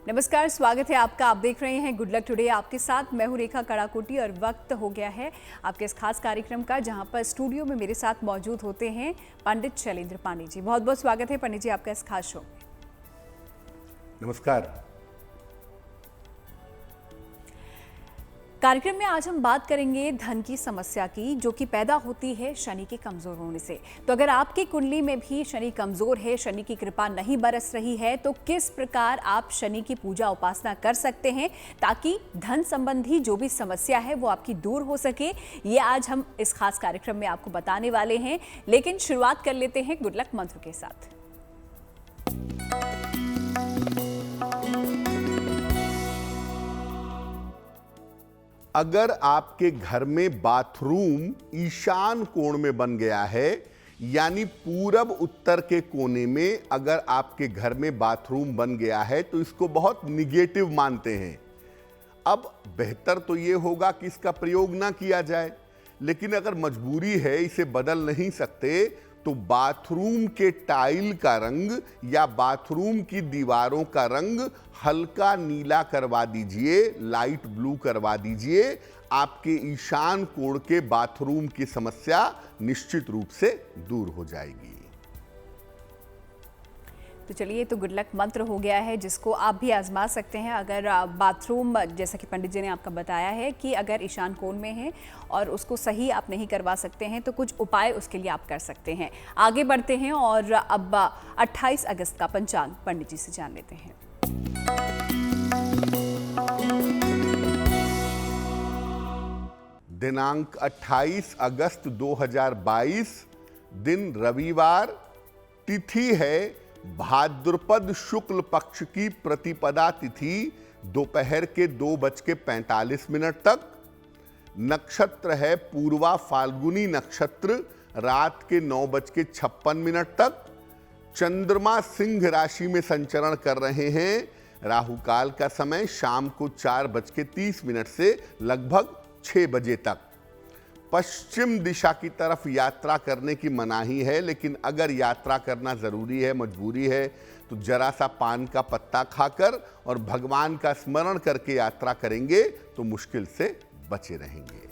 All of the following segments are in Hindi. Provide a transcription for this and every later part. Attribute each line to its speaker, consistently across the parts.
Speaker 1: नमस्कार, स्वागत है आपका। आप देख रहे हैं गुड लक टुडे। आपके साथ मैं हूं रेखा कड़ाकोटी और वक्त हो गया है आपके इस खास कार्यक्रम का, जहां पर स्टूडियो में मेरे साथ मौजूद होते हैं पंडित शैलेंद्र पांडे जी। बहुत बहुत स्वागत है पंडित जी आपका इस खास शो में।
Speaker 2: नमस्कार।
Speaker 1: कार्यक्रम में आज हम बात करेंगे धन की समस्या की, जो कि पैदा होती है शनि के कमजोर होने से। तो अगर आपकी कुंडली में भी शनि कमजोर है, शनि की कृपा नहीं बरस रही है, तो किस प्रकार आप शनि की पूजा उपासना कर सकते हैं ताकि धन संबंधी जो भी समस्या है वो आपकी दूर हो सके, ये आज हम इस खास कार्यक्रम में आपको बताने वाले हैं। लेकिन शुरुआत कर लेते हैं गुड लक मंत्र के साथ।
Speaker 2: अगर आपके घर में बाथरूम ईशान कोण में बन गया है, यानी पूरब उत्तर के कोने में अगर आपके घर में बाथरूम बन गया है, तो इसको बहुत निगेटिव मानते हैं। अब बेहतर तो ये होगा कि इसका प्रयोग ना किया जाए, लेकिन अगर मजबूरी है, इसे बदल नहीं सकते, तो बाथरूम के टाइल का रंग या बाथरूम की दीवारों का रंग हल्का नीला करवा दीजिए, लाइट ब्लू करवा दीजिए। आपके ईशान कोण के बाथरूम की समस्या निश्चित रूप से दूर हो जाएगी।
Speaker 1: तो चलिए, तो गुड लक मंत्र हो गया है, जिसको आप भी आजमा सकते हैं। अगर बाथरूम, जैसा कि पंडित जी ने आपका बताया है कि अगर ईशान कोण में है और उसको सही आप नहीं करवा सकते हैं, तो कुछ उपाय उसके लिए आप कर सकते हैं। आगे बढ़ते हैं और अब 28 अगस्त का पंचांग पंडित जी से जान लेते हैं।
Speaker 2: दिनांक 28 अगस्त 2022, दिन रविवार, तिथि है भाद्रपद शुक्ल पक्ष की प्रतिपदा तिथि, दोपहर के 2:45 तक। नक्षत्र है पूर्वा फाल्गुनी नक्षत्र, रात के 9:56 तक। चंद्रमा सिंह राशि में संचरण कर रहे हैं। राहु काल का समय शाम को 4:30 से लगभग 6 बजे तक। पश्चिम दिशा की तरफ यात्रा करने की मनाही है, लेकिन अगर यात्रा करना जरूरी है, मजबूरी है, तो जरा सा पान का पत्ता खाकर और भगवान का स्मरण करके यात्रा करेंगे तो मुश्किल से बचे रहेंगे।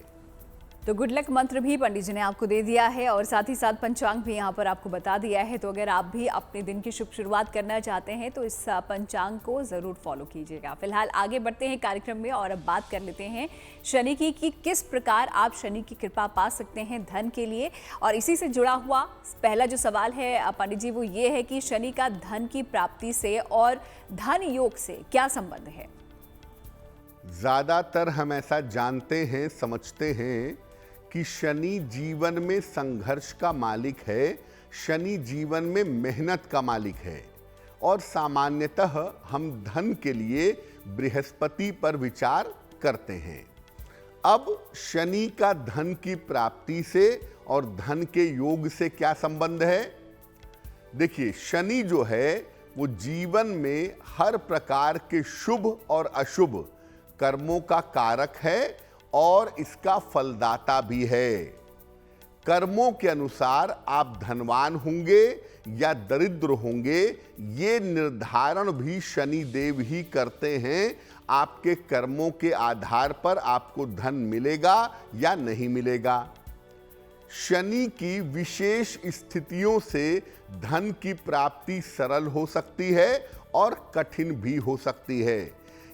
Speaker 1: तो गुड लक मंत्र भी पंडित जी ने आपको दे दिया है और साथ ही साथ पंचांग भी यहाँ पर आपको बता दिया है। तो अगर आप भी अपने दिन की शुभ शुरुआत करना चाहते हैं तो इस पंचांग को ज़रूर फॉलो कीजिएगा। फिलहाल आगे बढ़ते हैं कार्यक्रम में और अब बात कर लेते हैं शनि की कि किस प्रकार आप शनि की कृपा पा सकते हैं धन के लिए। और इसी से जुड़ा हुआ पहला जो सवाल है पंडित जी, वो ये है कि शनि का धन की प्राप्ति से और धन योग से क्या संबंध है?
Speaker 2: ज़्यादातर हम ऐसा जानते हैं, समझते हैं कि शनि जीवन में संघर्ष का मालिक है, शनि जीवन में मेहनत का मालिक है, और सामान्यतः हम धन के लिए बृहस्पति पर विचार करते हैं। अब शनि का धन की प्राप्ति से और धन के योग से क्या संबंध है? देखिए, शनि जो है वो जीवन में हर प्रकार के शुभ और अशुभ कर्मों का कारक है और इसका फलदाता भी है। कर्मों के अनुसार आप धनवान होंगे या दरिद्र होंगे, ये निर्धारण भी शनि देव ही करते हैं। आपके कर्मों के आधार पर आपको धन मिलेगा या नहीं मिलेगा। शनि की विशेष स्थितियों से धन की प्राप्ति सरल हो सकती है और कठिन भी हो सकती है।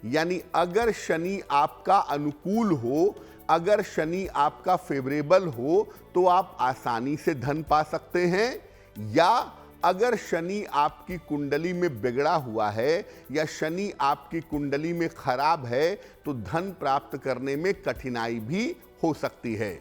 Speaker 2: यानी अगर शनि आपका अनुकूल हो, अगर शनि आपका फेवरेबल हो, तो आप आसानी से धन पा सकते हैं, या अगर शनि आपकी कुंडली में बिगड़ा हुआ है या शनि आपकी कुंडली में खराब है, तो धन प्राप्त करने में कठिनाई भी हो सकती है।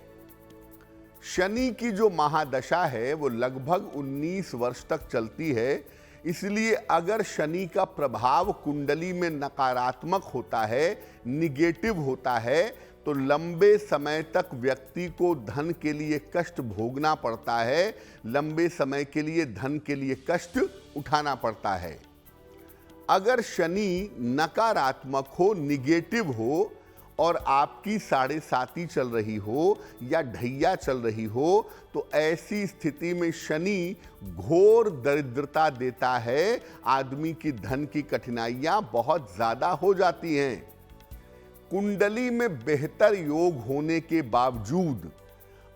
Speaker 2: शनि की जो महादशा है वो लगभग 19 वर्ष तक चलती है। इसलिए अगर शनि का प्रभाव कुंडली में नकारात्मक होता है, निगेटिव होता है, तो लंबे समय तक व्यक्ति को धन के लिए कष्ट भोगना पड़ता है, लंबे समय के लिए धन के लिए कष्ट उठाना पड़ता है। अगर शनि नकारात्मक हो, निगेटिव हो, और आपकी 7.5 चल रही हो या ढैया चल रही हो तो ऐसी स्थिति में शनि घोर दरिद्रता देता है। आदमी की धन की कठिनाइयां बहुत ज्यादा हो जाती हैं। कुंडली में बेहतर योग होने के बावजूद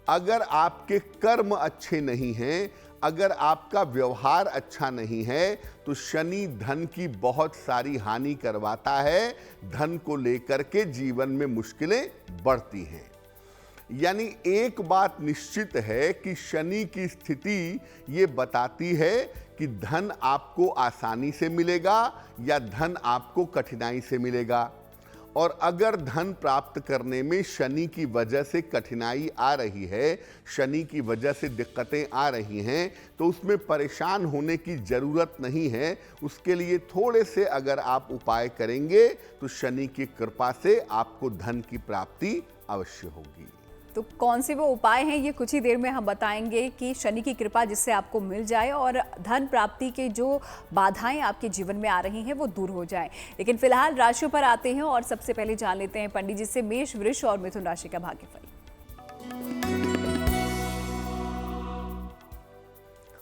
Speaker 2: अगर आपके कर्म अच्छे नहीं हैं, अगर आपका व्यवहार अच्छा नहीं है तो शनि धन की बहुत सारी हानि करवाता है। धन को लेकर के जीवन में मुश्किलें बढ़ती हैं। यानी एक बात निश्चित है कि शनि की स्थिति ये बताती है कि धन आपको आसानी से मिलेगा या धन आपको कठिनाई से मिलेगा। और अगर धन प्राप्त करने में शनि की वजह से कठिनाई आ रही है, शनि की वजह से दिक्कतें आ रही हैं, तो उसमें परेशान होने की ज़रूरत नहीं है। उसके लिए थोड़े से अगर आप उपाय करेंगे तो शनि की कृपा से आपको धन की प्राप्ति अवश्य होगी।
Speaker 1: तो कौन से वो उपाय हैं, ये कुछ ही देर में हम बताएंगे कि शनि की कृपा जिससे आपको मिल जाए और धन प्राप्ति के जो बाधाएं आपके जीवन में आ रही हैं वो दूर हो जाए। लेकिन फिलहाल राशियों पर आते हैं और सबसे पहले जान लेते हैं पंडित जी से मेष, वृष और मिथुन राशि का भाग्यफल।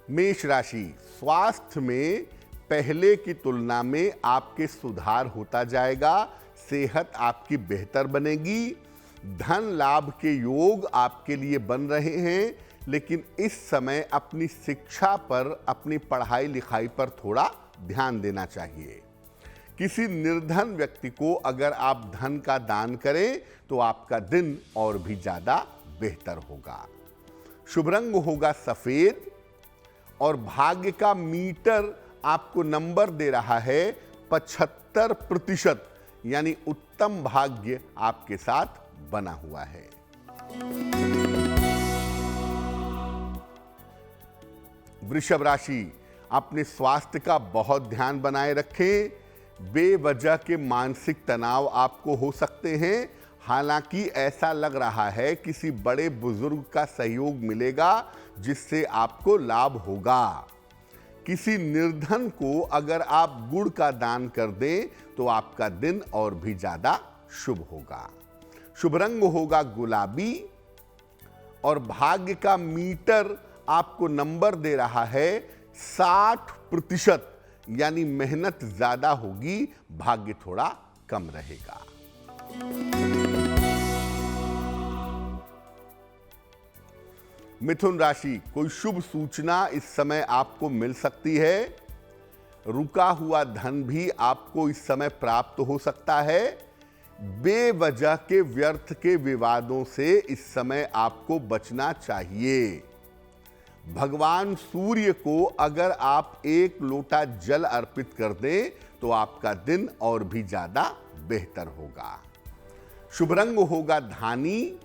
Speaker 2: मेष राशि, स्वास्थ्य में पहले की तुलना में आपके सुधार होता जाएगा। सेहत आपकी बेहतर बनेगी। धन लाभ के योग आपके लिए बन रहे हैं, लेकिन इस समय अपनी शिक्षा पर, अपनी पढ़ाई लिखाई पर थोड़ा ध्यान देना चाहिए। किसी निर्धन व्यक्ति को अगर आप धन का दान करें तो आपका दिन और भी ज्यादा बेहतर होगा। शुभ रंग होगा सफेद और भाग्य का मीटर आपको नंबर दे रहा है 75%, यानी उत्तम भाग्य आपके साथ बना हुआ है। वृषभ राशि, अपने स्वास्थ्य का बहुत ध्यान बनाए रखें। बेवजह के मानसिक तनाव आपको हो सकते हैं। हालांकि ऐसा लग रहा है किसी बड़े बुजुर्ग का सहयोग मिलेगा जिससे आपको लाभ होगा। किसी निर्धन को अगर आप गुड़ का दान कर दें तो आपका दिन और भी ज्यादा शुभ होगा। शुभ रंग होगा गुलाबी और भाग्य का मीटर आपको नंबर दे रहा है 60%, यानी मेहनत ज्यादा होगी, भाग्य थोड़ा कम रहेगा। मिथुन राशि, कोई शुभ सूचना इस समय आपको मिल सकती है। रुका हुआ धन भी आपको इस समय प्राप्त हो सकता है। बेवजह के व्यर्थ के विवादों से इस समय आपको बचना चाहिए। भगवान सूर्य को अगर आप 1 लोटा जल अर्पित कर दें तो आपका दिन और भी ज्यादा बेहतर होगा। शुभ रंग होगा धानी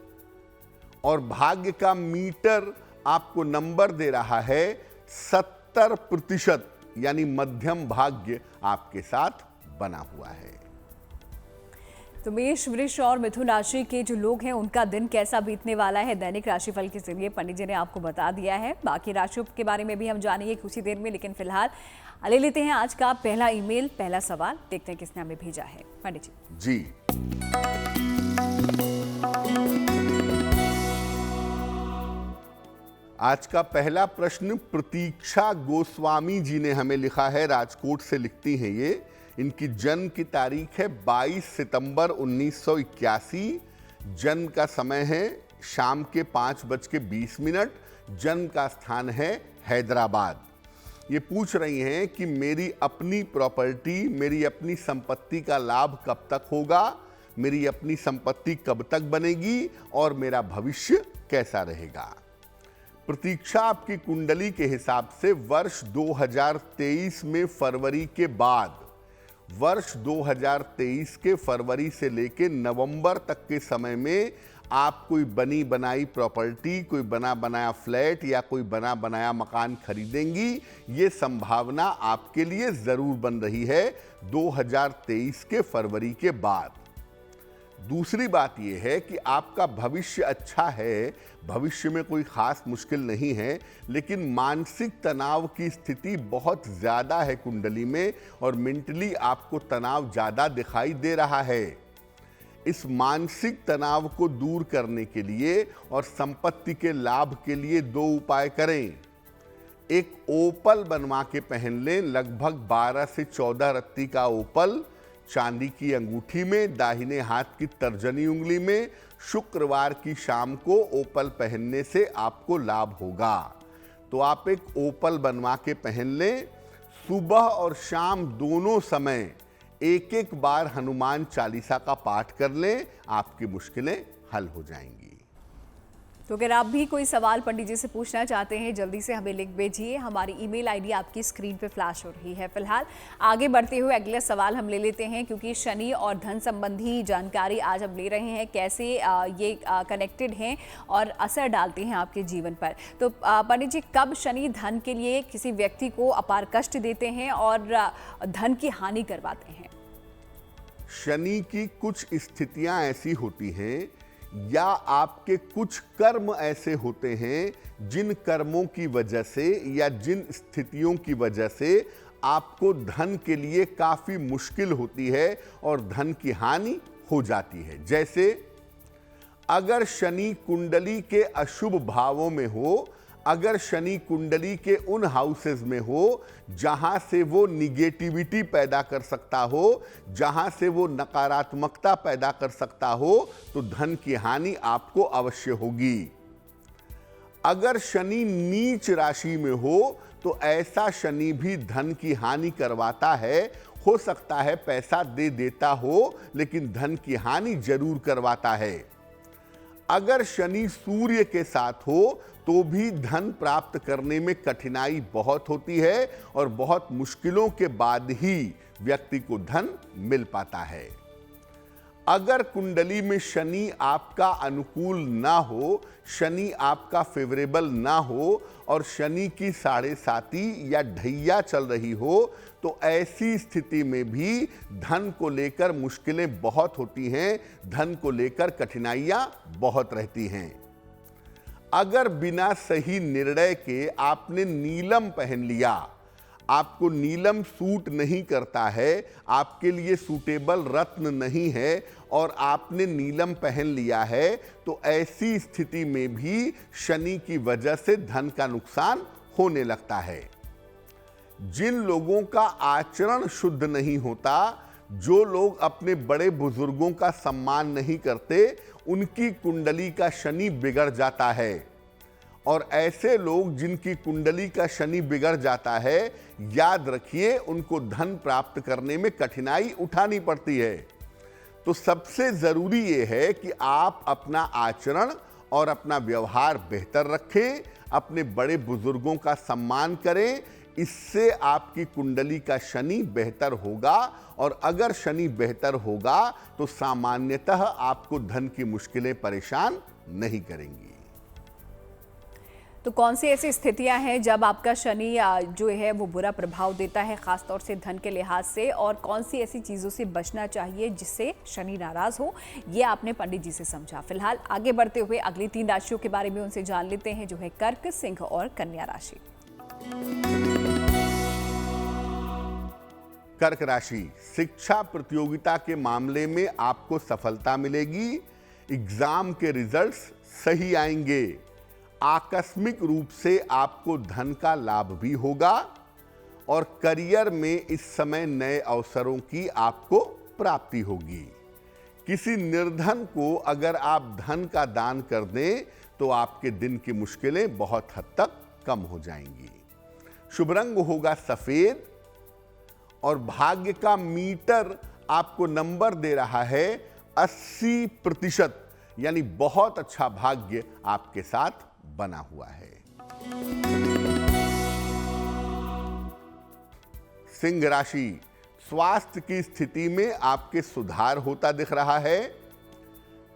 Speaker 2: और भाग्य का मीटर आपको नंबर दे रहा है 70%, यानी मध्यम भाग्य आपके साथ बना हुआ है।
Speaker 1: तो मेष, वृष और मिथुन राशि के जो लोग हैं उनका दिन कैसा बीतने वाला है, दैनिक राशिफल के जरिए पंडित जी ने आपको बता दिया है। बाकी राशियों के बारे में भी हम जानेंगे कुछ ही देर में, लेकिन फिलहाल ले लेते हैं आज का पहला ईमेल, पहला सवाल। देखते हैं किसने हमें भेजा है। पंडित जी
Speaker 2: आज का पहला प्रश्न प्रतीक्षा गोस्वामी जी ने हमें लिखा है। राजकोट से लिखती हैं ये। इनकी जन्म की तारीख है 22 सितंबर 1981। जन्म का समय है शाम के 5:20। जन्म का स्थान है हैदराबाद। ये पूछ रही हैं कि मेरी अपनी प्रॉपर्टी, मेरी अपनी संपत्ति का लाभ कब तक होगा, मेरी अपनी संपत्ति कब तक बनेगी और मेरा भविष्य कैसा रहेगा। प्रतीक्षा, आपकी कुंडली के हिसाब से वर्ष 2023 में फरवरी के बाद, वर्ष 2023 के फरवरी से लेकर नवंबर तक के समय में आप कोई बनी बनाई प्रॉपर्टी, कोई बना बनाया फ्लैट या कोई बना बनाया मकान खरीदेंगी। ये संभावना आपके लिए जरूर बन रही है 2023 के फरवरी के बाद। दूसरी बात यह है कि आपका भविष्य अच्छा है, भविष्य में कोई खास मुश्किल नहीं है, लेकिन मानसिक तनाव की स्थिति बहुत ज़्यादा है कुंडली में और मेंटली आपको तनाव ज़्यादा दिखाई दे रहा है। इस मानसिक तनाव को दूर करने के लिए और संपत्ति के लाभ के लिए 2 उपाय करें। एक ओपल बनवा के पहन लें, लगभग 12 से 14 रत्ती का ओपल चांदी की अंगूठी में, दाहिने हाथ की तर्जनी उंगली में। शुक्रवार की शाम को ओपल पहनने से आपको लाभ होगा। तो आप एक ओपल बनवा के पहन लें। सुबह और शाम दोनों समय एक बार हनुमान चालीसा का पाठ कर लें, आपकी मुश्किलें हल हो जाएंगी।
Speaker 1: तो अगर आप भी कोई सवाल पंडित जी से पूछना चाहते हैं, जल्दी से हमें लिख भेजिए। हमारी ईमेल आईडी आपकी स्क्रीन पे फ्लैश हो रही है। फिलहाल आगे बढ़ते हुए अगला सवाल हम ले लेते हैं, क्योंकि शनि और धन संबंधी जानकारी आज हम ले रहे हैं, कैसे ये कनेक्टेड हैं और असर डालते हैं आपके जीवन पर। तो पंडित जी, कब शनि धन के लिए किसी व्यक्ति को अपार कष्ट देते हैं और धन की हानि करवाते हैं?
Speaker 2: शनि की कुछ स्थितियां ऐसी होती हैं या आपके कुछ कर्म ऐसे होते हैं जिन कर्मों की वजह से या जिन स्थितियों की वजह से आपको धन के लिए काफी मुश्किल होती है और धन की हानि हो जाती है। जैसे अगर शनि कुंडली के अशुभ भावों में हो, अगर शनि कुंडली के उन हाउसेस में हो जहां से वो निगेटिविटी पैदा कर सकता हो, जहां से वो नकारात्मकता पैदा कर सकता हो, तो धन की हानि आपको अवश्य होगी। अगर शनि नीच राशि में हो तो ऐसा शनि भी धन की हानि करवाता है। हो सकता है पैसा दे देता हो, लेकिन धन की हानि जरूर करवाता है। अगर शनि सूर्य के साथ हो तो भी धन प्राप्त करने में कठिनाई बहुत होती है और बहुत मुश्किलों के बाद ही व्यक्ति को धन मिल पाता है। अगर कुंडली में शनि आपका अनुकूल ना हो, शनि आपका फेवरेबल ना हो और शनि की 7.5 या ढैया चल रही हो, तो ऐसी स्थिति में भी धन को लेकर मुश्किलें बहुत होती हैं, धन को लेकर कठिनाइयां बहुत रहती हैं। अगर बिना सही निर्णय के आपने नीलम पहन लिया, आपको नीलम सूट नहीं करता है, आपके लिए सूटेबल रत्न नहीं है और आपने नीलम पहन लिया है, तो ऐसी स्थिति में भी शनि की वजह से धन का नुकसान होने लगता है। जिन लोगों का आचरण शुद्ध नहीं होता, जो लोग अपने बड़े बुजुर्गों का सम्मान नहीं करते, उनकी कुंडली का शनि बिगड़ जाता है। और ऐसे लोग जिनकी कुंडली का शनि बिगड़ जाता है, याद रखिए उनको धन प्राप्त करने में कठिनाई उठानी पड़ती है। तो सबसे जरूरी यह है कि आप अपना आचरण और अपना व्यवहार बेहतर रखें, अपने बड़े बुजुर्गों का सम्मान करें। इससे आपकी कुंडली का शनि बेहतर होगा और अगर शनि बेहतर होगा तो सामान्यतः आपको धन की मुश्किलें परेशान नहीं करेंगी।
Speaker 1: तो कौन सी ऐसी स्थितियां हैं जब आपका शनि जो है वो बुरा प्रभाव देता है, खासतौर से धन के लिहाज से, और कौन सी ऐसी चीज़ों से बचना चाहिए जिससे शनि नाराज हो, ये आपने पंडित जी से समझा। फिलहाल आगे बढ़ते हुए अगली 3 राशियों के बारे में उनसे जान लेते हैं, जो है कर्क, सिंह और कन्या राशि।
Speaker 2: कर्क राशि, शिक्षा प्रतियोगिता के मामले में आपको सफलता मिलेगी। एग्जाम के रिजल्ट्स सही आएंगे। आकस्मिक रूप से आपको धन का लाभ भी होगा और करियर में इस समय नए अवसरों की आपको प्राप्ति होगी। किसी निर्धन को अगर आप धन का दान कर दें तो आपके दिन की मुश्किलें बहुत हद तक कम हो जाएंगी। शुभ रंग होगा सफेद और भाग्य का मीटर आपको नंबर दे रहा है 80%, यानी बहुत अच्छा भाग्य आपके साथ बना हुआ है। सिंह राशि, स्वास्थ्य की स्थिति में आपके सुधार होता दिख रहा है।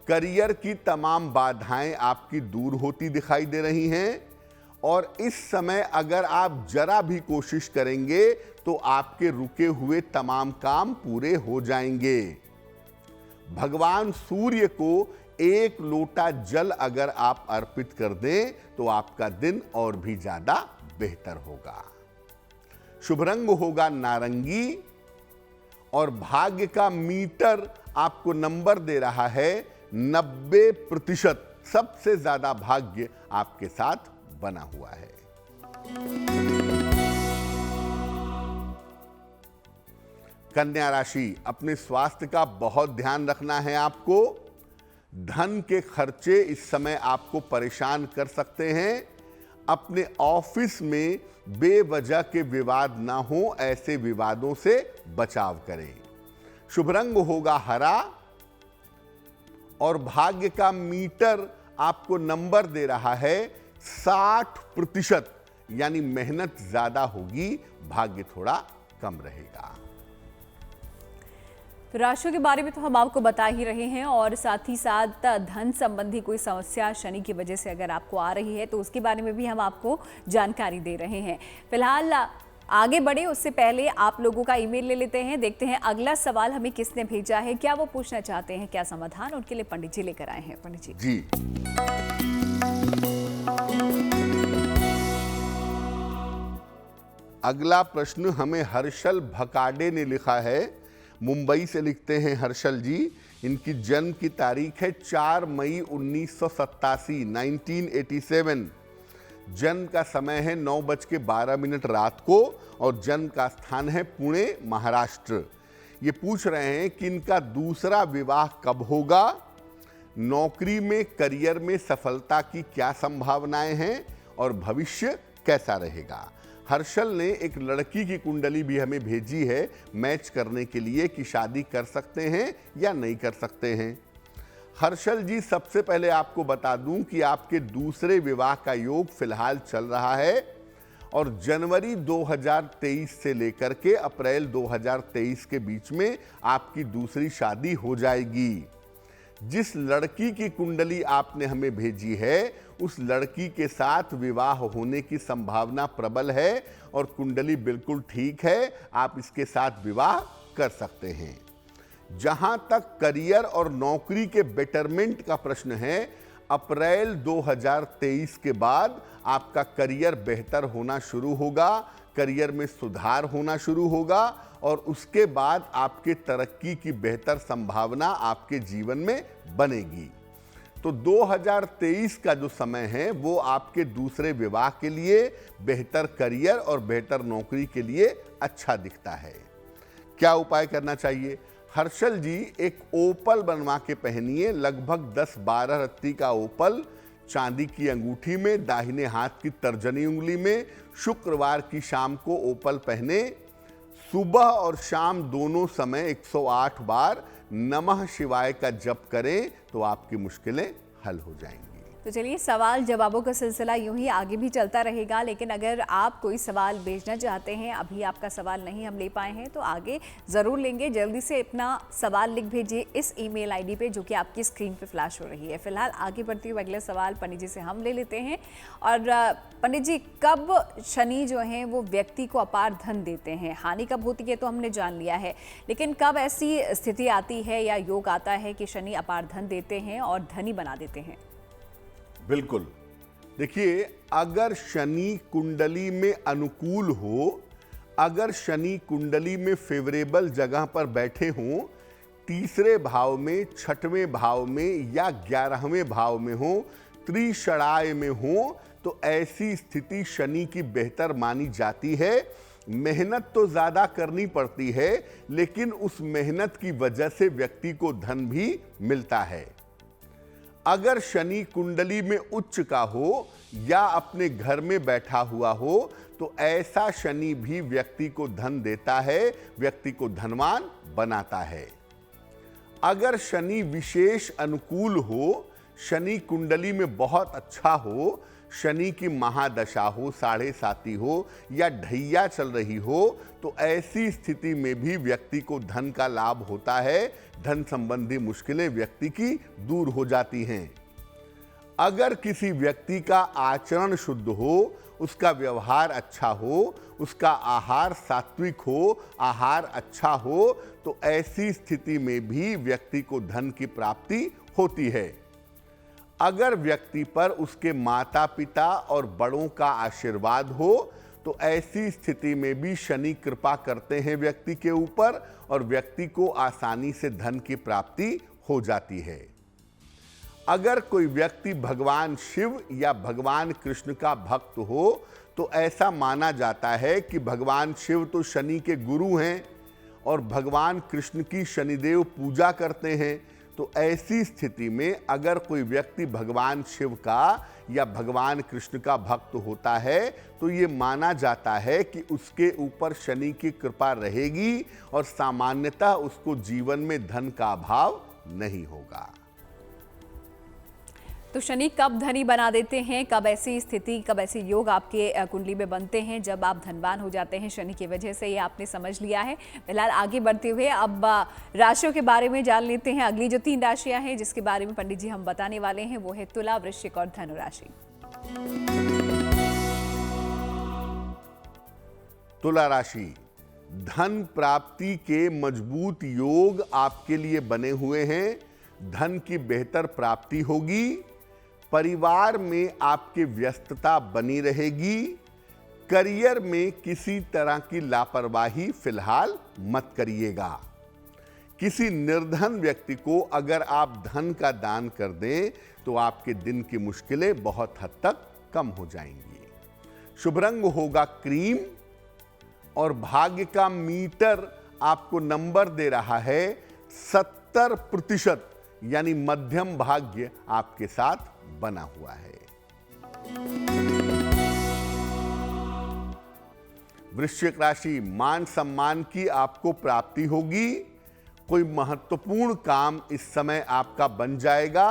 Speaker 2: करियर की तमाम बाधाएं आपकी दूर होती दिखाई दे रही हैं और इस समय अगर आप जरा भी कोशिश करेंगे तो आपके रुके हुए तमाम काम पूरे हो जाएंगे। भगवान सूर्य को 1 लोटा जल अगर आप अर्पित कर दें तो आपका दिन और भी ज्यादा बेहतर होगा। शुभ रंग होगा नारंगी और भाग्य का मीटर आपको नंबर दे रहा है 90%। सबसे ज्यादा भाग्य आपके साथ बना हुआ है। कन्या राशि, अपने स्वास्थ्य का बहुत ध्यान रखना है आपको। धन के खर्चे इस समय आपको परेशान कर सकते हैं। अपने ऑफिस में बेवजह के विवाद ना हो, ऐसे विवादों से बचाव करें। शुभ रंग होगा हरा और भाग्य का मीटर आपको नंबर दे रहा है 60%, यानी मेहनत ज्यादा होगी, भाग्य थोड़ा कम रहेगा।
Speaker 1: तो राशियों के बारे में तो हम आपको बता ही रहे हैं और साथ ही साथ धन संबंधी कोई समस्या शनि की वजह से अगर आपको आ रही है तो उसके बारे में भी हम आपको जानकारी दे रहे हैं। फिलहाल आगे बढ़े उससे पहले आप लोगों का ईमेल ले लेते हैं, देखते हैं अगला सवाल हमें किसने भेजा है, क्या वो पूछना चाहते हैं, क्या समाधान उनके लिए पंडित जी लेकर आए हैं। पंडित जी
Speaker 2: अगला प्रश्न हमें हर्षल भकाडे ने लिखा है। मुंबई से लिखते हैं हर्षल जी। इनकी जन्म की तारीख है 4 मई 1987, 1987। जन्म का समय है 9:12 रात को और जन्म का स्थान है पुणे, महाराष्ट्र। ये पूछ रहे हैं कि इनका दूसरा विवाह कब होगा, नौकरी में, करियर में सफलता की क्या संभावनाएं हैं और भविष्य कैसा रहेगा। हर्षल ने एक लड़की की कुंडली भी हमें भेजी है मैच करने के लिए कि शादी कर सकते हैं या नहीं कर सकते हैं। हर्षल जी, सबसे पहले आपको बता दूं कि आपके दूसरे विवाह का योग फिलहाल चल रहा है और जनवरी 2023 से लेकर के अप्रैल 2023 के बीच में आपकी दूसरी शादी हो जाएगी। जिस लड़की की कुंडली आपने हमें भेजी है उस लड़की के साथ विवाह होने की संभावना प्रबल है और कुंडली बिल्कुल ठीक है, आप इसके साथ विवाह कर सकते हैं। जहां तक करियर और नौकरी के बेटरमेंट का प्रश्न है, अप्रैल 2023 के बाद आपका करियर बेहतर होना शुरू होगा, करियर में सुधार होना शुरू होगा और उसके बाद आपके तरक्की की बेहतर संभावना आपके जीवन में बनेगी। तो 2023 का जो समय है वो आपके दूसरे विवाह के लिए, बेहतर करियर और बेहतर नौकरी के लिए अच्छा दिखता है। क्या उपाय करना चाहिए? हर्षल जी, एक ओपल बनवा के पहनिए, लगभग 10-12 रत्ती का ओपल चांदी की अंगूठी में, दाहिने हाथ की तर्जनी उंगली में। शुक्रवार की शाम को ओपल पहने, सुबह और शाम दोनों समय 108 बार नमः शिवाय का जप करें तो आपकी मुश्किलें हल हो जाएंगी।
Speaker 1: तो चलिए, सवाल जवाबों का सिलसिला यूं ही आगे भी चलता रहेगा, लेकिन अगर आप कोई सवाल भेजना चाहते हैं, अभी आपका सवाल नहीं हम ले पाए हैं तो आगे ज़रूर लेंगे। जल्दी से अपना सवाल लिख भेजिए इस ईमेल आईडी पे जो कि आपकी स्क्रीन पे फ्लैश हो रही है। फिलहाल आगे बढ़ती हुई अगला सवाल पंडित जी से हम ले लेते हैं। और पंडित जी, कब शनि जो हैं वो व्यक्ति को अपार धन देते हैं? हानि कब होती है तो हमने जान लिया है, लेकिन कब ऐसी स्थिति आती है या योग आता है कि शनि अपार धन देते हैं और धनी बना देते हैं?
Speaker 2: बिल्कुल, देखिए, अगर शनि कुंडली में अनुकूल हो, अगर शनि कुंडली में फेवरेबल जगह पर बैठे हों, तीसरे भाव में, छठवें भाव में या 11वें भाव में हो, त्रिषणाय में हो, तो ऐसी स्थिति शनि की बेहतर मानी जाती है। मेहनत तो ज्यादा करनी पड़ती है, लेकिन उस मेहनत की वजह से व्यक्ति को धन भी मिलता है। अगर शनि कुंडली में उच्च का हो या अपने घर में बैठा हुआ हो तो ऐसा शनि भी व्यक्ति को धन देता है, व्यक्ति को धनवान बनाता है। अगर शनि विशेष अनुकूल हो, शनि कुंडली में बहुत अच्छा हो, शनि की महादशा हो, 7.5 हो या ढैया चल रही हो, तो ऐसी स्थिति में भी व्यक्ति को धन का लाभ होता है, धन संबंधी मुश्किलें व्यक्ति की दूर हो जाती हैं। अगर किसी व्यक्ति का आचरण शुद्ध हो, उसका व्यवहार अच्छा हो, उसका आहार सात्विक हो, आहार अच्छा हो, तो ऐसी स्थिति में भी व्यक्ति को धन की प्राप्ति होती है। अगर व्यक्ति पर उसके माता पिता और बड़ों का आशीर्वाद हो तो ऐसी स्थिति में भी शनि कृपा करते हैं व्यक्ति के ऊपर और व्यक्ति को आसानी से धन की प्राप्ति हो जाती है। अगर कोई व्यक्ति भगवान शिव या भगवान कृष्ण का भक्त हो तो ऐसा माना जाता है कि भगवान शिव तो शनि के गुरु हैं और भगवान कृष्ण की शनिदेव पूजा करते हैं। तो ऐसी स्थिति में अगर कोई व्यक्ति भगवान शिव का या भगवान कृष्ण का भक्त होता है तो ये माना जाता है कि उसके ऊपर शनि की कृपा रहेगी और सामान्यतः उसको जीवन में धन का अभाव नहीं होगा।
Speaker 1: तो शनि कब धनी बना देते हैं, कब ऐसी स्थिति, कब ऐसे योग आपके कुंडली में बनते हैं जब आप धनवान हो जाते हैं शनि की वजह से, ये आपने समझ लिया है। फिलहाल आगे बढ़ते हुए अब राशियों के बारे में जान लेते हैं। अगली जो 3 राशियां हैं जिसके बारे में पंडित जी हम बताने वाले हैं वो है तुला, वृश्चिक और धनु राशि।
Speaker 2: तुला राशि, धन प्राप्ति के मजबूत योग आपके लिए बने हुए हैं। धन की बेहतर प्राप्ति होगी। परिवार में आपकी व्यस्तता बनी रहेगी। करियर में किसी तरह की लापरवाही फिलहाल मत करिएगा। किसी निर्धन व्यक्ति को अगर आप धन का दान कर दें तो आपके दिन की मुश्किलें बहुत हद तक कम हो जाएंगी। शुभ रंग होगा क्रीम और भाग्य का मीटर आपको नंबर दे रहा है 70%, यानी मध्यम भाग्य आपके साथ बना हुआ है। वृश्चिक राशि, मान सम्मान की आपको प्राप्ति होगी। कोई महत्वपूर्ण काम इस समय आपका बन जाएगा।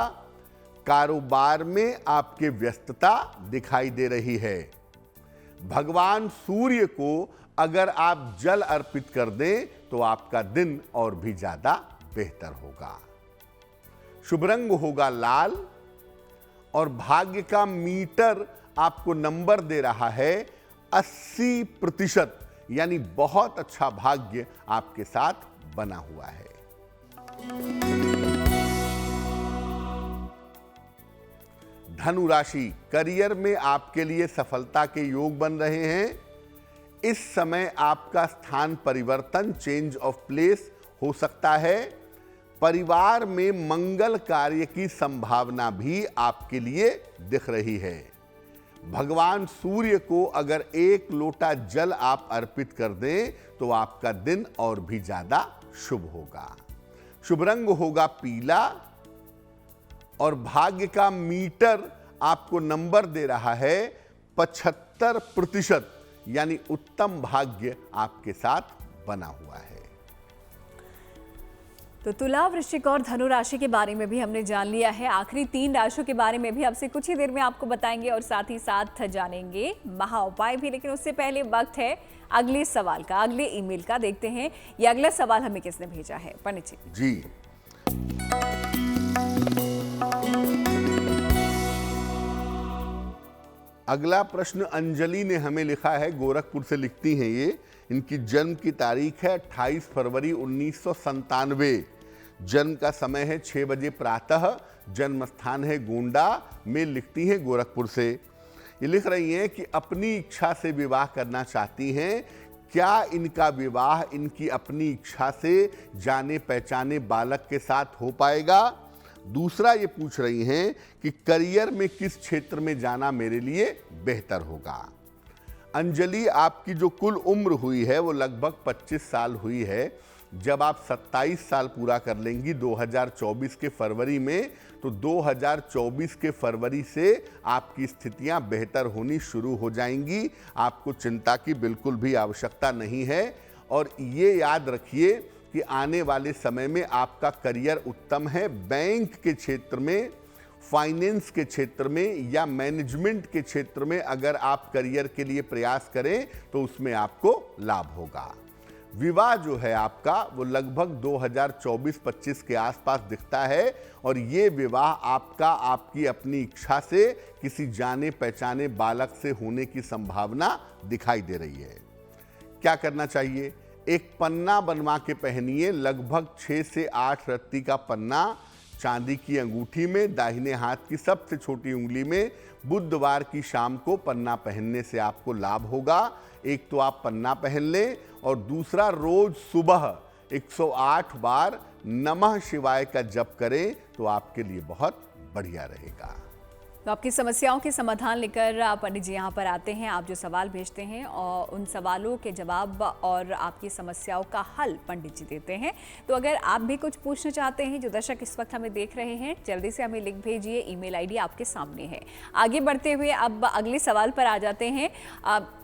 Speaker 2: कारोबार में आपके व्यस्तता दिखाई दे रही है। भगवान सूर्य को अगर आप जल अर्पित कर दें तो आपका दिन और भी ज्यादा बेहतर होगा। शुभ रंग होगा लाल और भाग्य का मीटर आपको नंबर दे रहा है 80%, यानी बहुत अच्छा भाग्य आपके साथ बना हुआ है। धनु राशि, करियर में आपके लिए सफलता के योग बन रहे हैं। इस समय आपका स्थान परिवर्तन, चेंज ऑफ प्लेस हो सकता है। परिवार में मंगल कार्य की संभावना भी आपके लिए दिख रही है। भगवान सूर्य को अगर 1 लोटा जल आप अर्पित कर दें तो आपका दिन और भी ज्यादा शुभ होगा। शुभ रंग होगा पीला और भाग्य का मीटर आपको नंबर दे रहा है 75%, यानी उत्तम भाग्य आपके साथ बना हुआ है।
Speaker 1: तो तुला, वृश्चिक और धनु राशि के बारे में भी हमने जान लिया है। आखिरी 3 राशियों के बारे में भी आपसे कुछ ही देर में आपको बताएंगे और साथ ही साथ जानेंगे महा उपाय भी। लेकिन उससे पहले वक्त है अगले सवाल का, अगले ईमेल का। देखते हैं ये अगला सवाल हमें किसने भेजा है। पंडित
Speaker 2: जी, अगला प्रश्न अंजलि ने हमें लिखा है, गोरखपुर से लिखती हैं ये। इनकी जन्म की तारीख है 28 फरवरी 1997। जन्म का समय है 6 बजे प्रातः। जन्म स्थान है गोंडा में। लिखती हैं गोरखपुर से। ये लिख रही हैं कि अपनी इच्छा से विवाह करना चाहती हैं। क्या इनका विवाह इनकी अपनी इच्छा से जाने पहचाने बालक के साथ हो पाएगा? दूसरा ये पूछ रही हैं कि करियर में किस क्षेत्र में जाना मेरे लिए बेहतर होगा। अंजलि, आपकी जो कुल उम्र हुई है वो लगभग 25 साल हुई है। जब आप 27 साल पूरा कर लेंगी 2024 के फरवरी में, तो 2024 के फरवरी से आपकी स्थितियां बेहतर होनी शुरू हो जाएंगी। आपको चिंता की बिल्कुल भी आवश्यकता नहीं है। और ये याद रखिए कि आने वाले समय में आपका करियर उत्तम है। बैंक के क्षेत्र में, फाइनेंस के क्षेत्र में या मैनेजमेंट के क्षेत्र में अगर आप करियर के लिए प्रयास करें तो उसमें आपको लाभ होगा। विवाह जो है आपका वो लगभग 2024-25 के आसपास दिखता है और ये विवाह आपका आपकी अपनी इच्छा से किसी जाने पहचाने बालक से होने की संभावना दिखाई दे रही है। क्या करना चाहिए? एक पन्ना बनवा के पहनिए, लगभग 6 से 8 रत्ती का पन्ना चांदी की अंगूठी में दाहिने हाथ की सबसे छोटी उंगली में बुधवार की शाम को पन्ना पहनने से आपको लाभ होगा। एक तो आप पन्ना पहन लें और दूसरा रोज सुबह 108 बार नमः शिवाय का जप करें तो आपके लिए बहुत बढ़िया रहेगा।
Speaker 1: तो आपकी समस्याओं के समाधान लेकर पंडित जी यहाँ पर आते हैं। आप जो सवाल भेजते हैं और उन सवालों के जवाब और आपकी समस्याओं का हल पंडित जी देते हैं। तो अगर आप भी कुछ पूछना चाहते हैं, जो दर्शक इस वक्त हमें देख रहे हैं, जल्दी से हमें लिख भेजिए। ईमेल आईडी आपके सामने है। आगे बढ़ते हुए अब अगले सवाल पर आ जाते हैं।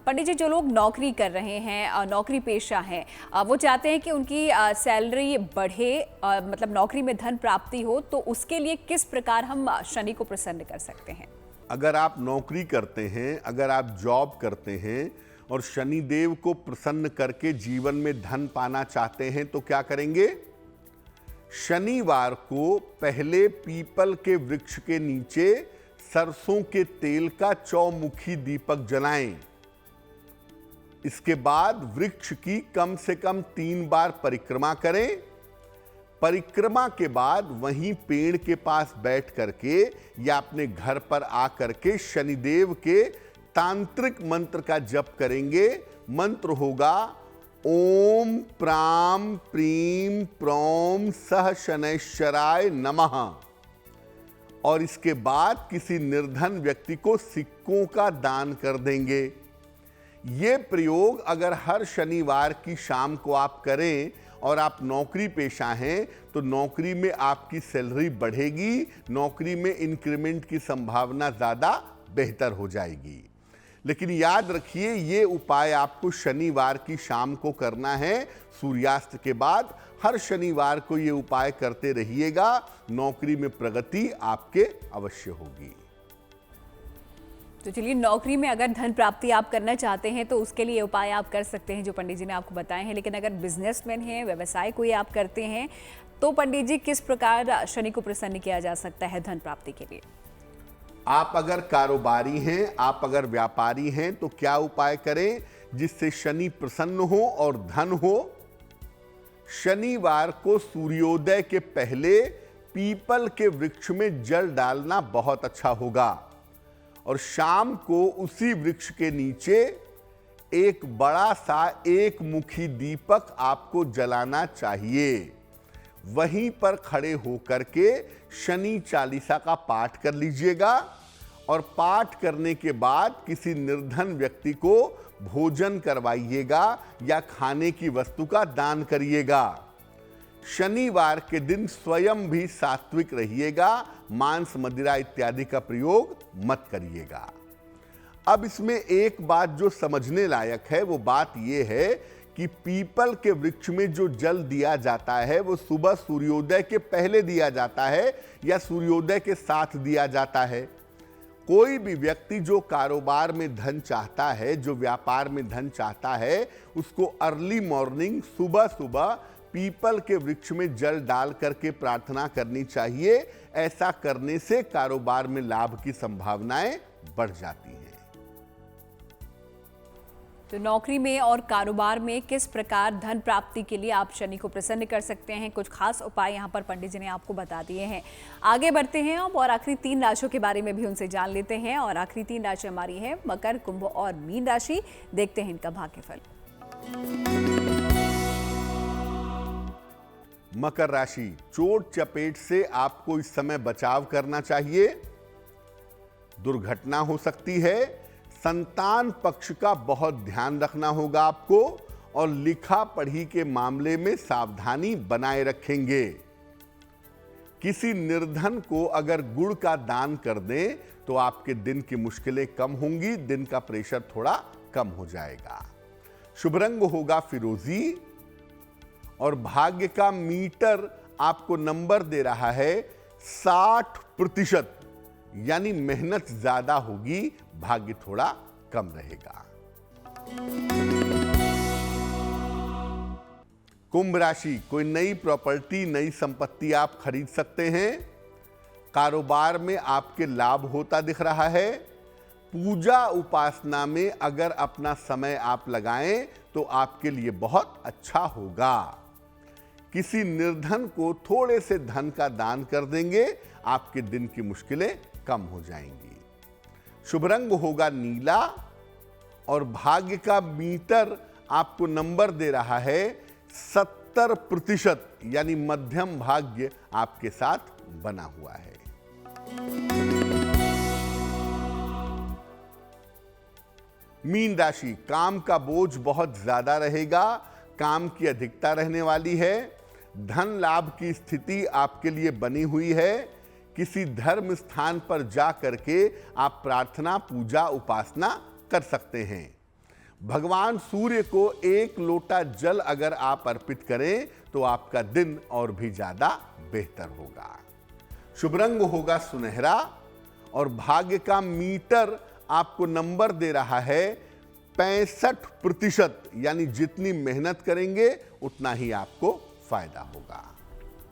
Speaker 1: पंडित जी, जो लोग नौकरी कर रहे हैं, नौकरी पेशा हैं, वो चाहते हैं कि उनकी सैलरी बढ़े, मतलब नौकरी में धन प्राप्ति हो, तो उसके लिए किस प्रकार हम शनि को प्रसन्न कर सकते हैं?
Speaker 2: अगर आप नौकरी करते हैं, अगर आप जॉब करते हैं और शनि देव को प्रसन्न करके जीवन में धन पाना चाहते हैं तो क्या करेंगे? शनिवार को पहले पीपल के वृक्ष के नीचे सरसों के तेल का चौमुखी दीपक जलाएं। इसके बाद वृक्ष की कम से कम 3 बार परिक्रमा करें। परिक्रमा के बाद वहीं पेड़ के पास बैठ करके या अपने घर पर आकर के शनिदेव के तांत्रिक मंत्र का जप करेंगे। मंत्र होगा ओम प्राम प्रीम प्रोम सह शनैश्चराय नमः। और इसके बाद किसी निर्धन व्यक्ति को सिक्कों का दान कर देंगे। ये प्रयोग अगर हर शनिवार की शाम को आप करें और आप नौकरी पेशा हैं तो नौकरी में आपकी सैलरी बढ़ेगी, नौकरी में इंक्रीमेंट की संभावना ज़्यादा बेहतर हो जाएगी। लेकिन याद रखिए, ये उपाय आपको शनिवार की शाम को करना है, सूर्यास्त के बाद। हर शनिवार को ये उपाय करते रहिएगा, नौकरी में प्रगति आपके अवश्य होगी।
Speaker 1: तो चलिए, नौकरी में अगर धन प्राप्ति आप करना चाहते हैं तो उसके लिए उपाय आप कर सकते हैं जो पंडित जी ने आपको बताए हैं। लेकिन अगर बिजनेसमैन हैं, व्यवसाय कोई आप करते हैं, तो पंडित जी किस प्रकार शनि को प्रसन्न किया जा सकता है धन प्राप्ति के लिए?
Speaker 2: आप अगर कारोबारी हैं, आप अगर व्यापारी हैं तो क्या उपाय करें जिससे शनि प्रसन्न हो और धन हो? शनिवार को सूर्योदय के पहले पीपल के वृक्ष में जल डालना बहुत अच्छा होगा और शाम को उसी वृक्ष के नीचे एक बड़ा सा एक मुखी दीपक आपको जलाना चाहिए। वहीं पर खड़े होकर के शनि चालीसा का पाठ कर लीजिएगा और पाठ करने के बाद किसी निर्धन व्यक्ति को भोजन करवाइएगा या खाने की वस्तु का दान करिएगा। शनिवार के दिन स्वयं भी सात्विक रहिएगा, मांस मदिरा इत्यादि का प्रयोग मत करिएगा। अब इसमें एक बात जो समझने लायक है वो बात यह है कि पीपल के वृक्ष में जो जल दिया जाता है वो सुबह सूर्योदय के पहले दिया जाता है या सूर्योदय के साथ दिया जाता है। कोई भी व्यक्ति जो कारोबार में धन चाहता है, जो व्यापार में धन चाहता है, उसको अर्ली मॉर्निंग सुबह सुबह पीपल के वृक्ष में जल डाल करके प्रार्थना करनी चाहिए। ऐसा करने से कारोबार में लाभ की संभावनाएं बढ़ जाती हैं।
Speaker 1: तो नौकरी में और कारोबार में किस प्रकार धन प्राप्ति के लिए आप शनि को प्रसन्न कर सकते हैं, कुछ खास उपाय यहाँ पर पंडित जी ने आपको बता दिए हैं। आगे बढ़ते हैं अब और आखिरी 3 राशियों के बारे में भी उनसे जान लेते हैं। और आखिरी 3 राशि हमारी है मकर, कुंभ और मीन राशि। देखते हैं इनका भाग्यफल।
Speaker 2: मकर राशि, चोट चपेट से आपको इस समय बचाव करना चाहिए। दुर्घटना हो सकती है। संतान पक्ष का बहुत ध्यान रखना होगा आपको और लिखा पढ़ी के मामले में सावधानी बनाए रखेंगे। किसी निर्धन को अगर गुड़ का दान कर दें तो आपके दिन की मुश्किलें कम होंगी, दिन का प्रेशर थोड़ा कम हो जाएगा। शुभ रंग होगा फिरोजी और भाग्य का मीटर आपको नंबर दे रहा है 60%, यानी मेहनत ज्यादा होगी, भाग्य थोड़ा कम रहेगा। कुंभ राशि, कोई नई प्रॉपर्टी, नई संपत्ति आप खरीद सकते हैं। कारोबार में आपके लाभ होता दिख रहा है। पूजा उपासना में अगर अपना समय आप लगाएं तो आपके लिए बहुत अच्छा होगा। किसी निर्धन को थोड़े से धन का दान कर देंगे, आपके दिन की मुश्किलें कम हो जाएंगी। शुभ रंग होगा नीला और भाग्य का मीटर आपको नंबर दे रहा है 70%, यानी मध्यम भाग्य आपके साथ बना हुआ है। मीन राशि, काम का बोझ बहुत ज्यादा रहेगा, काम की अधिकता रहने वाली है। धन लाभ की स्थिति आपके लिए बनी हुई है। किसी धर्म स्थान पर जा करके आप प्रार्थना, पूजा, उपासना कर सकते हैं। भगवान सूर्य को 1 लोटा जल अगर आप अर्पित करें तो आपका दिन और भी ज्यादा बेहतर होगा। शुभ रंग होगा सुनहरा और भाग्य का मीटर आपको नंबर दे रहा है 65%, यानी जितनी मेहनत करेंगे उतना ही आपको फायदा होगा।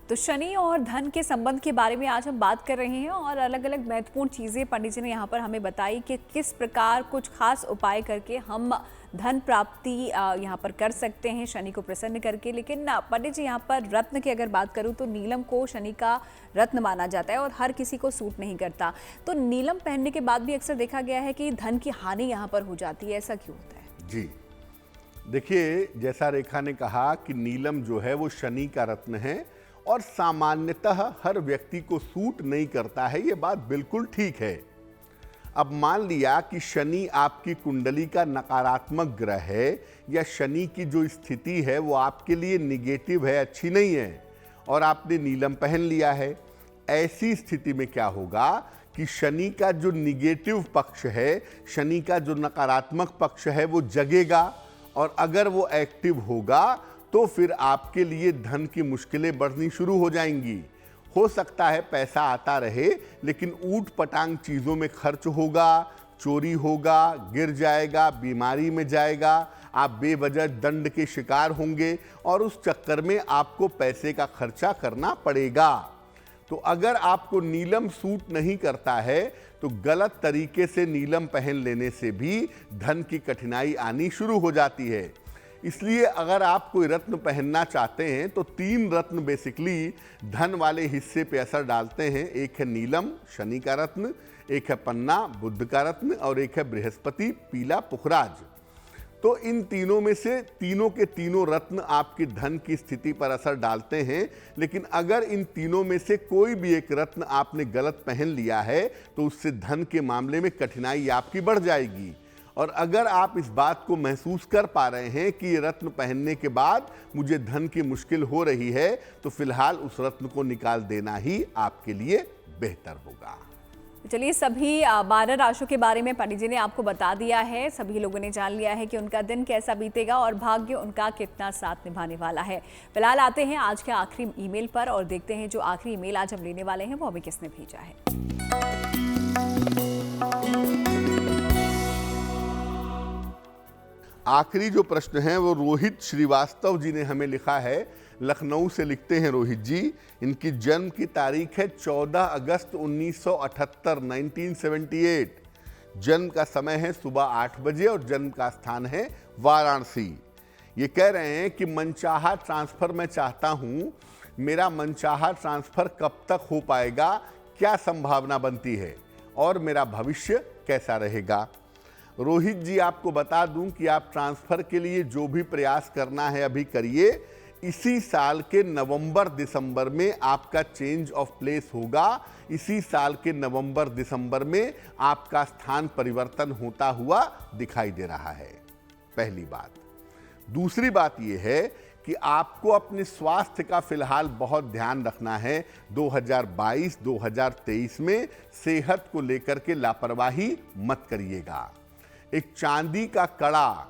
Speaker 1: तो शनि और धन के संबंध के बारे में आज हम बात कर रहे हैं और अलग अलग महत्वपूर्ण चीज़ें पंडित जी ने यहाँ पर हमें बताई कि किस प्रकार कुछ खास उपाय करके हम धन प्राप्ति यहाँ पर कर सकते हैं शनि को प्रसन्न करके। लेकिन पंडित जी यहाँ पर रत्न की अगर बात करूँ तो नीलम को शनि का रत्न माना जाता है और हर किसी को सूट नहीं करता। तो नीलम पहनने के बाद भी अक्सर देखा गया है कि धन की हानि यहाँ पर हो जाती है, ऐसा क्यों होता है?
Speaker 2: जी देखिए, जैसा रेखा ने कहा कि नीलम जो है वो शनि का रत्न है और सामान्यतः हर व्यक्ति को सूट नहीं करता है, ये बात बिल्कुल ठीक है। अब मान लिया कि शनि आपकी कुंडली का नकारात्मक ग्रह है या शनि की जो स्थिति है वो आपके लिए निगेटिव है, अच्छी नहीं है, और आपने नीलम पहन लिया है। ऐसी स्थिति में क्या होगा कि शनि का जो निगेटिव पक्ष है, शनि का जो नकारात्मक पक्ष है वो जगेगा, और अगर वो एक्टिव होगा तो फिर आपके लिए धन की मुश्किलें बढ़नी शुरू हो जाएंगी। हो सकता है पैसा आता रहे लेकिन ऊट पटांग चीज़ों में खर्च होगा, चोरी होगा, गिर जाएगा, बीमारी में जाएगा, आप बेवजह दंड के शिकार होंगे और उस चक्कर में आपको पैसे का खर्चा करना पड़ेगा। तो अगर आपको नीलम सूट नहीं करता है तो गलत तरीके से नीलम पहन लेने से भी धन की कठिनाई आनी शुरू हो जाती है। इसलिए अगर आप कोई रत्न पहनना चाहते हैं तो 3 रत्न बेसिकली धन वाले हिस्से पे असर डालते हैं। एक है नीलम, शनि का रत्न, एक है पन्ना, बुध का रत्न, और एक है बृहस्पति, पीला पुखराज। तो इन तीनों में से तीनों के तीनों रत्न आपकी धन की स्थिति पर असर डालते हैं। लेकिन अगर इन तीनों में से कोई भी एक रत्न आपने गलत पहन लिया है तो उससे धन के मामले में कठिनाई आपकी बढ़ जाएगी। और अगर आप इस बात को महसूस कर पा रहे हैं कि ये रत्न पहनने के बाद मुझे धन की मुश्किल हो रही है तो फिलहाल उस रत्न को निकाल देना ही आपके लिए बेहतर होगा।
Speaker 1: चलिए, सभी 12 राशियों के बारे में पंडित जी ने आपको बता दिया है। सभी लोगों ने जान लिया है कि उनका दिन कैसा बीतेगा और भाग्य उनका कितना साथ निभाने वाला है। फिलहाल आते हैं आज के आखिरी ईमेल पर और देखते हैं जो आखिरी ईमेल आज हम लेने वाले हैं वो हमें किसने भेजा है।
Speaker 2: आखिरी जो प्रश्न है वो रोहित श्रीवास्तव जी ने हमें लिखा है। लखनऊ से लिखते हैं रोहित जी। इनकी जन्म की तारीख है 14 अगस्त 1978, 1978। जन्म का समय है सुबह 8 बजे और जन्म का स्थान है वाराणसी। ये कह रहे हैं कि मनचाहा ट्रांसफर मैं चाहता हूँ, मेरा मनचाहा ट्रांसफर कब तक हो पाएगा, क्या संभावना बनती है और मेरा भविष्य कैसा रहेगा। रोहित जी, आपको बता दूं कि आप ट्रांसफर के लिए जो भी प्रयास करना है अभी करिए। इसी साल के नवंबर दिसंबर में आपका चेंज ऑफ प्लेस होगा। इसी साल के नवंबर दिसंबर में आपका स्थान परिवर्तन होता हुआ दिखाई दे रहा है, पहली बात। दूसरी बात यह है कि आपको अपने स्वास्थ्य का फिलहाल बहुत ध्यान रखना है। 2022-2023 में सेहत को लेकर के लापरवाही मत करिएगा। एक चांदी का कड़ा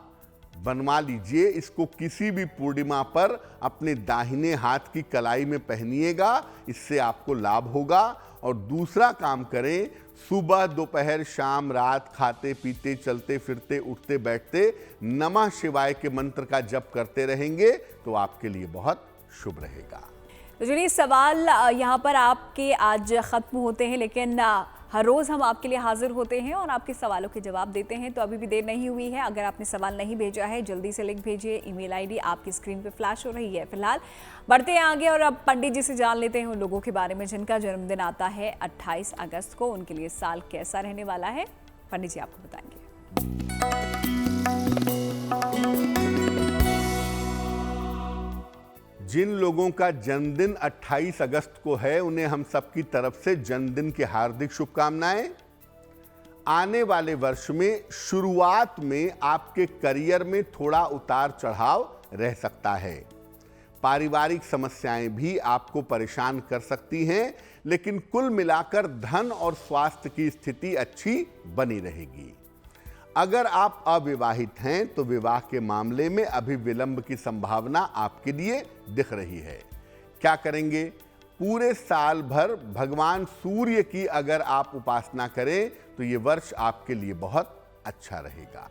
Speaker 2: बनवा लीजिए, इसको किसी भी पूर्णिमा पर अपने दाहिने हाथ की कलाई में पहनिएगा, इससे आपको लाभ होगा। और दूसरा काम करें, सुबह दोपहर शाम रात खाते पीते चलते फिरते उठते बैठते नमः शिवाय के मंत्र का जप करते रहेंगे तो आपके लिए बहुत शुभ रहेगा।
Speaker 1: तो चलिए, सवाल यहाँ पर आपके आज ख़त्म होते हैं, लेकिन हर रोज़ हम आपके लिए हाजिर होते हैं और आपके सवालों के जवाब देते हैं। तो अभी भी देर नहीं हुई है, अगर आपने सवाल नहीं भेजा है जल्दी से लिंक भेजिए। ईमेल आईडी आपकी स्क्रीन पे फ्लैश हो रही है। फिलहाल बढ़ते हैं आगे और अब पंडित जी से जान लेते हैं उन लोगों के बारे में जिनका जन्मदिन आता है 28 अगस्त को। उनके लिए साल कैसा रहने वाला है, पंडित जी आपको बताएंगे।
Speaker 2: जिन लोगों का जन्मदिन 28 अगस्त को है उन्हें हम सबकी तरफ से जन्मदिन की हार्दिक शुभकामनाएं। आने वाले वर्ष में शुरुआत में आपके करियर में थोड़ा उतार चढ़ाव रह सकता है। पारिवारिक समस्याएं भी आपको परेशान कर सकती हैं, लेकिन कुल मिलाकर धन और स्वास्थ्य की स्थिति अच्छी बनी रहेगी। अगर आप अविवाहित हैं तो विवाह के मामले में अभी विलंब की संभावना आपके लिए दिख रही है। क्या करेंगे? पूरे साल भर भगवान सूर्य की अगर आप उपासना करें तो ये वर्ष आपके लिए बहुत अच्छा रहेगा।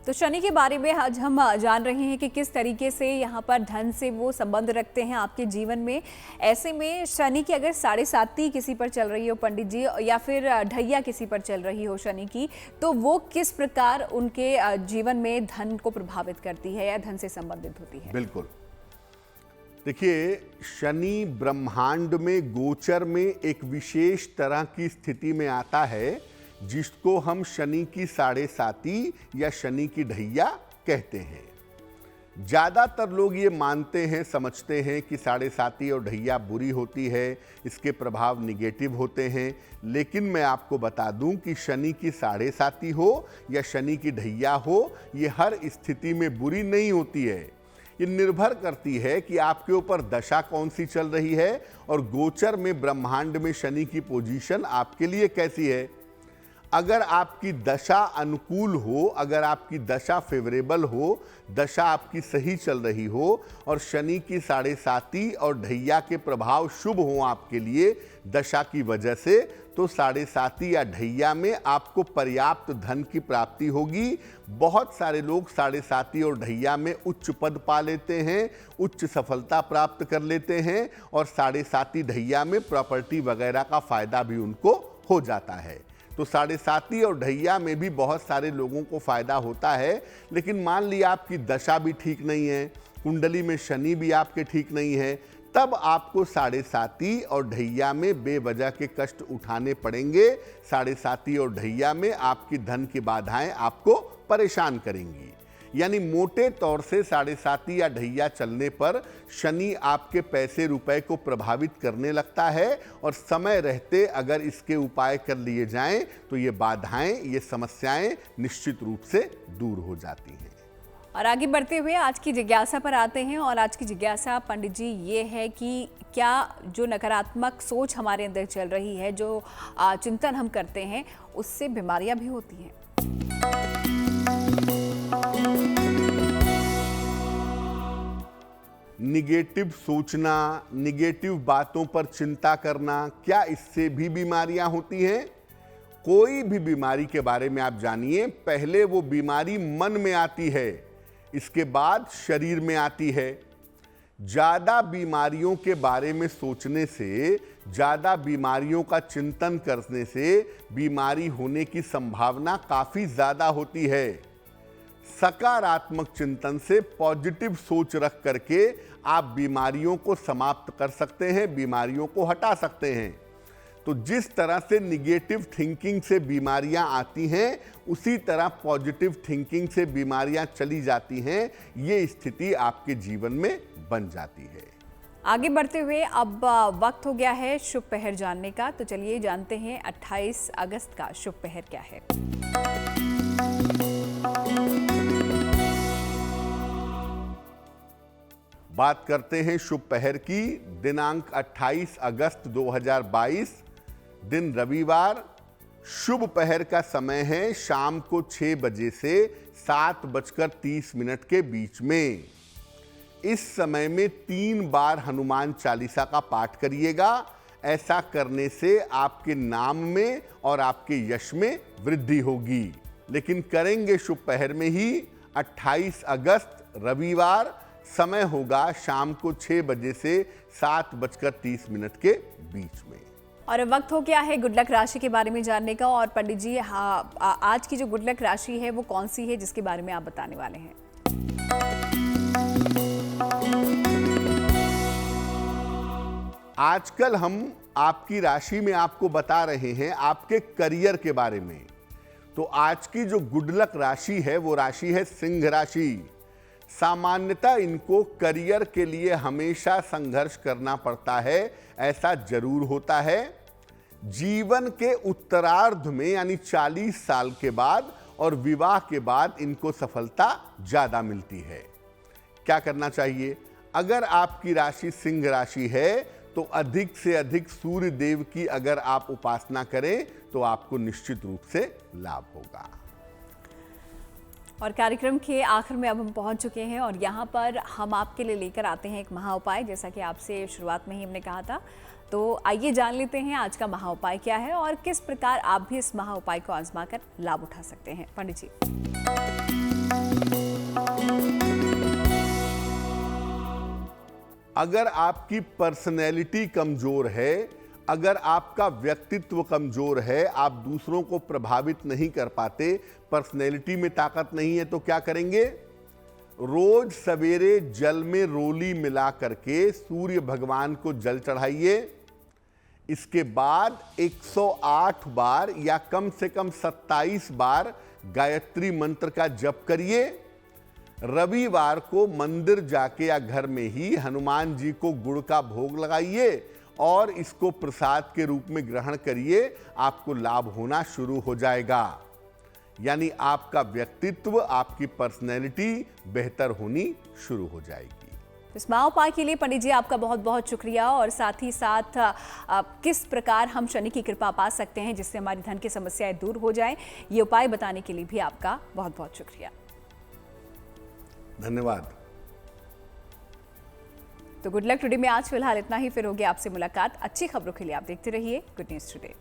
Speaker 1: तो शनि के बारे में आज हम जान रहे हैं कि किस तरीके से यहाँ पर धन से वो संबंध रखते हैं आपके जीवन में। ऐसे में शनि की अगर 7.5 किसी पर चल रही हो पंडित जी, या फिर ढैया किसी पर चल रही हो शनि की, तो वो किस प्रकार उनके जीवन में धन को प्रभावित करती है या धन से संबंधित होती है?
Speaker 2: बिल्कुल, देखिए, शनि ब्रह्मांड में गोचर में एक विशेष तरह की स्थिति में आता है जिसको हम शनि की 7.5 या शनि की ढैया कहते हैं। ज़्यादातर लोग ये मानते हैं, समझते हैं कि 7.5 और ढैया बुरी होती है, इसके प्रभाव निगेटिव होते हैं। लेकिन मैं आपको बता दूं कि शनि की 7.5 हो या शनि की ढैया हो, ये हर स्थिति में बुरी नहीं होती है। ये निर्भर करती है कि आपके ऊपर दशा कौन सी चल रही है और गोचर में ब्रह्मांड में शनि की पोजीशन आपके लिए कैसी है। अगर आपकी दशा अनुकूल हो, अगर आपकी दशा फेवरेबल हो, दशा आपकी सही चल रही हो और शनि की 7.5 और ढैया के प्रभाव शुभ हो आपके लिए दशा की वजह से, तो 7.5 या ढैया में आपको पर्याप्त धन की प्राप्ति होगी। बहुत सारे लोग 7.5 और ढैया में उच्च पद पा लेते हैं, उच्च सफलता प्राप्त कर लेते हैं और 7.5 ढैया में प्रॉपर्टी वगैरह का फायदा भी उनको हो जाता है। तो 7.5 और ढैया में भी बहुत सारे लोगों को फायदा होता है। लेकिन मान लिया आपकी दशा भी ठीक नहीं है, कुंडली में शनि भी आपके ठीक नहीं है, तब आपको 7.5 और ढैया में बेवजह के कष्ट उठाने पड़ेंगे। 7.5 और ढैया में आपकी धन की बाधाएं आपको परेशान करेंगी। यानी मोटे तौर से 7.5 या ढैया चलने पर शनि आपके पैसे रुपए को प्रभावित करने लगता है और समय रहते अगर इसके उपाय कर लिए जाएं तो ये बाधाएं, ये समस्याएं निश्चित रूप से दूर हो जाती हैं।
Speaker 1: और आगे बढ़ते हुए आज की जिज्ञासा पर आते हैं। और आज की जिज्ञासा पंडित जी ये है कि क्या जो नकारात्मक सोच हमारे अंदर चल रही है, जो चिंतन हम करते हैं, उससे बीमारियां भी होती हैं?
Speaker 2: निगेटिव सोचना, निगेटिव बातों पर चिंता करना, क्या इससे भी बीमारियां होती हैं? कोई भी बीमारी के बारे में आप जानिए, पहले वो बीमारी मन में आती है, इसके बाद शरीर में आती है। ज़्यादा बीमारियों के बारे में सोचने से, ज़्यादा बीमारियों का चिंतन करने से बीमारी होने की संभावना काफ़ी ज़्यादा होती है। सकारात्मक चिंतन से, पॉजिटिव सोच रख करके आप बीमारियों को समाप्त कर सकते हैं, बीमारियों को हटा सकते हैं। तो जिस तरह से निगेटिव थिंकिंग से बीमारियां आती हैं, उसी तरह पॉजिटिव थिंकिंग से बीमारियां चली जाती हैं। ये स्थिति आपके जीवन में बन जाती है।
Speaker 1: आगे बढ़ते हुए अब वक्त हो गया है शुभ पहर जानने का। तो चलिए जानते हैं 28 अगस्त का शुभ पहर क्या है।
Speaker 2: बात करते हैं शुभ पहर की। दिनांक 28 अगस्त 2022, दिन रविवार। शुभ पहर का समय है शाम को 6 बजे से 7:30 के बीच में। इस समय में 3 बार हनुमान चालीसा का पाठ करिएगा। ऐसा करने से आपके नाम में और आपके यश में वृद्धि होगी। लेकिन करेंगे शुभ पहर में ही। 28 अगस्त रविवार, समय होगा शाम को 6 बजे से 7:30 के बीच में।
Speaker 1: और अब वक्त हो गया है गुड लक राशि के बारे में जानने का। और पंडित जी, आज की जो गुड लक राशि है वो कौन सी है जिसके बारे में आप बताने वाले हैं?
Speaker 2: आजकल हम आपकी राशि में आपको बता रहे हैं आपके करियर के बारे में। तो आज की जो गुड लक राशि है वो राशि है सिंह राशि। सामान्यतः इनको करियर के लिए हमेशा संघर्ष करना पड़ता है, ऐसा जरूर होता है। जीवन के उत्तरार्ध में यानी 40 साल के बाद और विवाह के बाद इनको सफलता ज्यादा मिलती है। क्या करना चाहिए? अगर आपकी राशि सिंह राशि है तो अधिक से अधिक सूर्य देव की अगर आप उपासना करें तो आपको निश्चित रूप से लाभ होगा।
Speaker 1: और कार्यक्रम के आखिर में अब हम पहुंच चुके हैं और यहाँ पर हम आपके लिए लेकर आते हैं एक महा उपाय, जैसा कि आपसे शुरुआत में ही हमने कहा था। तो आइए जान लेते हैं आज का महा उपाय क्या है और किस प्रकार आप भी इस महा उपाय को आजमा कर लाभ उठा सकते हैं। पंडित जी,
Speaker 2: अगर आपकी पर्सनैलिटी कमजोर है, अगर आपका व्यक्तित्व कमजोर है, आप दूसरों को प्रभावित नहीं कर पाते, पर्सनैलिटी में ताकत नहीं है, तो क्या करेंगे? रोज सवेरे जल में रोली मिला करके सूर्य भगवान को जल चढ़ाइए। इसके बाद 108 बार या कम से कम 27 बार गायत्री मंत्र का जप करिए। रविवार को मंदिर जाके या घर में ही हनुमान जी को गुड़ का भोग लगाइए और इसको प्रसाद के रूप में ग्रहण करिए। आपको लाभ होना शुरू हो जाएगा, यानी आपका व्यक्तित्व, आपकी पर्सनैलिटी बेहतर होनी शुरू हो जाएगी।
Speaker 1: इस महा उपाय के लिए पंडित जी आपका बहुत बहुत शुक्रिया। और साथ ही साथ किस प्रकार हम शनि की कृपा पा सकते हैं जिससे हमारी धन की समस्याएं दूर हो जाएं, ये उपाय बताने के लिए भी आपका बहुत बहुत शुक्रिया।
Speaker 2: धन्यवाद।
Speaker 1: तो गुड लक टुडे में आज फिलहाल इतना ही। फिर होगी आपसे मुलाकात अच्छी खबरों के लिए। आप देखते रहिए गुड न्यूज टुडे।